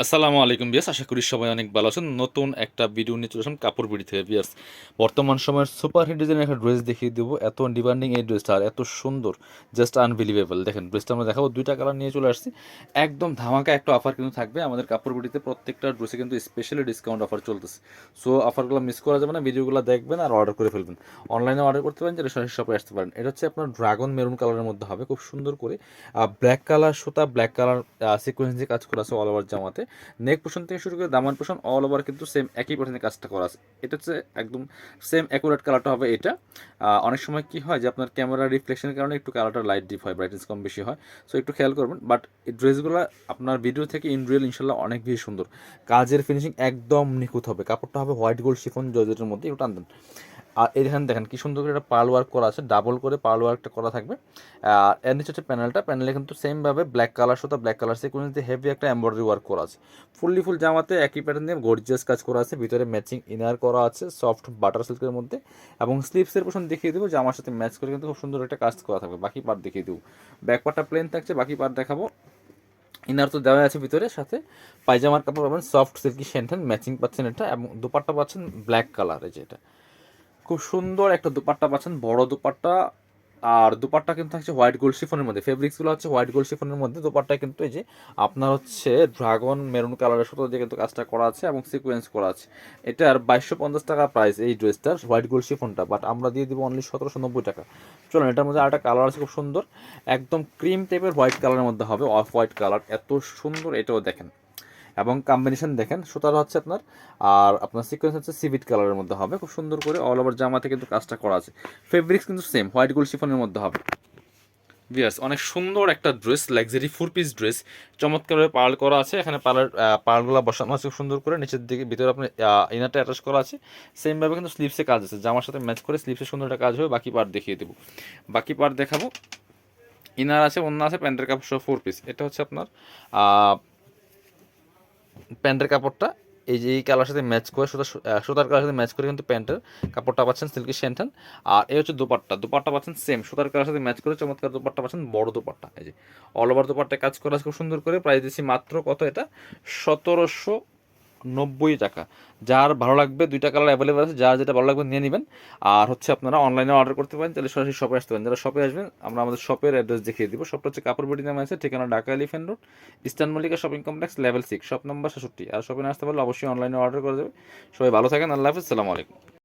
আসসালামু আলাইকুম বিয়াস, আশা করি সবাই অনেক ভালো আছেন। নতুন একটা ভিডিও নিয়ে চলে আসলাম কাপড় বিড়ি থেকে বিয়াস। বর্তমান সময়ের সুপার হিট ডিজাইনের একটা ড্রেস দেখিয়ে দেবো। এত ডিমান্ডিং এই ড্রেসটা আর এত সুন্দর, জাস্ট আনবিলিভেবল। দেখেন ড্রেসটা আমরা দেখাবো, দুইটা কালার নিয়ে চলে আসছি। একদম ধামাকা একটা অফার কিন্তু থাকবে আমাদের কাপড় বিড়িতে। প্রত্যেকটা ড্রেসে কিন্তু স্পেশালি ডিসকাউন্ট অফার চলতেছে। সো অফারগুলো মিস করা যাবে না, ভিডিওগুলো দেখবেন আর অর্ডার করে ফেলবেন। অনলাইনে অর্ডার করতে পারেন, যেটা সরাসরি শপে আসতে পারেন। এটা হচ্ছে আপনার ড্রাগন মেরুন কালারের মধ্যে হবে, খুব সুন্দর করে ব্ল্যাক কালার সুতা, ব্ল্যাক কালার সিকোয়েন্স দিয়ে কাজ করা আছে অল ওভার জামাতে। নেক পোর্শন থেকে শুরু করে দামান পোর্শন অল ওভার কিন্তু সেম একই পোর্শনে কাজটা করা আছে। এটা হচ্ছে একদম সেম অ্যাকুরেট কালারটা হবে এটা। অনেক সময় কি হয় যে আপনার ক্যামেরা রিফ্লেকশনের কারণে একটু কালারটা লাইট ডিপ হয়, ব্রাইটনেস কম বেশি হয়। সো একটু খেয়াল করবেন। বাট এই ড্রেসগুলো আপনার ভিডিও থেকে ইন রিয়েল ইনশাল্লাহ অনেক বেশি সুন্দর। কাজের ফিনিশিং একদম নিখুঁত হবে। কাপড়টা হবে হোয়াইট গোল্ড শিফন জর্জেটের মধ্যে, একটু টান দেন। আর এখানে দেখেন কি সুন্দর করে একটা পার্ল ওয়ার্ক করা আছে, ডাবল করে পার্ল ওয়ার্কটা করা থাকবে। আর এর নিচে হচ্ছে প্যানেলে কিন্তু সেমভাবে ব্ল্যাক কালার সাথে ব্ল্যাক কালার সিকোয়েন্স দিয়ে হেভি একটা এমব্রয়ডারি ওয়ার্ক করা আছে। ফুল জামাতে একই প্যাটার্ন দিয়ে গর্জিয়াস কাজ করা আছে, ভিতরে ম্যাচিং ইনার করা আছে সফট বাটার সিল্কের মধ্যে। এবং স্লিভসের পোর্শন দেখিয়ে দেবো, জামার সাথে ম্যাচ করে কিন্তু খুব সুন্দর একটা কাজ করা থাকবে। বাকি পার্ট দেখিয়ে দেবো, ব্যাক পার্টটা প্লেন থাকছে, বাকি পার্ট দেখাবো। ইনার তো দেওয়া আছে ভিতরে, সাথে পায়জামার কাপড় পাবেন সফট সিল্কি শ্যান্টেন ম্যাচিং পাচ্ছেন এটা। এবং দুপাট্টা পাচ্ছেন ব্ল্যাক কালার, এই যে এটা খুব সুন্দর একটা দুপাট্টা পাচ্ছেন, বড় দুপাট্টা। আর দুপাট্টা কিন্তু থাকছে হোয়াইট গোল্ড শিফনের মধ্যে, ফেব্রিক্সগুলো হচ্ছে হোয়াইট গোল্ড শিফনের মধ্যে। দুপাট্টায় কিন্তু এই যে আপনার হচ্ছে ড্রাগন মেরুন কালারের সুতো দিয়ে কিন্তু কাজটা করা আছে এবং সিকোয়েন্স করা আছে। এটার 2250 টাকা প্রাইস এই ড্রেসটার, হোয়াইট গোল্ড শিফনটা। বাট আমরা দিয়ে দিব অনলি 1790 টাকা। চলুন, এটার মধ্যে আরেকটা কালার আছে খুব সুন্দর, একদম ক্রিম টাইপের হোয়াইট কালারের মধ্যে হবে, অফ হোয়াইট কালার, এত সুন্দর। এটাও দেখেন এবং কম্বিনেশন দেখেন, সুতার হচ্ছে আপনার আর আপনার সিকোয়েন্স হচ্ছে সিভিট কালারের মধ্যে হবে, খুব সুন্দর করে অল ওভার জামাতে কিন্তু কাজটা করা আছে। ফেব্রিক্স কিন্তু সেম হোয়াইট গোল্ড শিফনের মধ্যে হবে। বিয়ার্স, অনেক সুন্দর একটা ড্রেস, লাক্সারি 4 পিস ড্রেস, চমৎকারভাবে পার্ল করা আছে। এখানে পার্লগুলো বসানো আছে খুব সুন্দর করে, নিচের দিকে ভিতরে আপনার ইনারটা অ্যাটাচ করা আছে। সেমভাবে কিন্তু স্লিভসে কাজ আছে, জামার সাথে ম্যাচ করে স্লিভসে সুন্দর একটা কাজ হবে। বাকি পার্ট দেখিয়ে দেবো, বাকি পার্ট দেখাবো। ইনার আছে, অন্য আছে, প্যান্টের কাপড় সহ 4 পিস। এটা হচ্ছে আপনার প্যান্টের কাপড়টা এই যে এই কালার সাথে ম্যাচ করে, সুতার কালার সাথে ম্যাচ করে কিন্তু প্যান্টের কাপড়টা পাচ্ছেন সিল্কি শ্যান্টান। আর এই হচ্ছে দুপাট্টা পাচ্ছেন সেম সুতার কালার সাথে ম্যাচ করে, চমৎকার দুপাট্টা পাচ্ছেন, বড় দুপাট্টা। এই যে অল ওভার দুপাট্টায় কাজ করা খুব সুন্দর করে। প্রাইস দিচ্ছি মাত্র কত, এটা 1790 টাকা। যার ভালো লাগবে, দুইটা কালার অ্যাভেলেবেল আছে, যার যেটা ভালো লাগবে নিয়ে নেবেন। আর হচ্ছে আপনারা অনলাইনে অর্ডার করতে পারেন, তাহলে সরাসরি শপে আসতে পারেন। যারা শপে আসবেন আমরা আমাদের শপের অ্যাড্রেস দেখিয়ে দিব। শপটা হচ্ছে কাপড় বিডি নামে আছে, ঠিকানা Dhaka elephant road, eastern Mallika shopping complex, level 6, shop number 66। আর শপে না আসতে পারলে অবশ্যই অনলাইনে অর্ডার করা যাবে। সবাই ভালো থাকেন, আল্লাহ হাফিজ, সালামু আলাইকুম।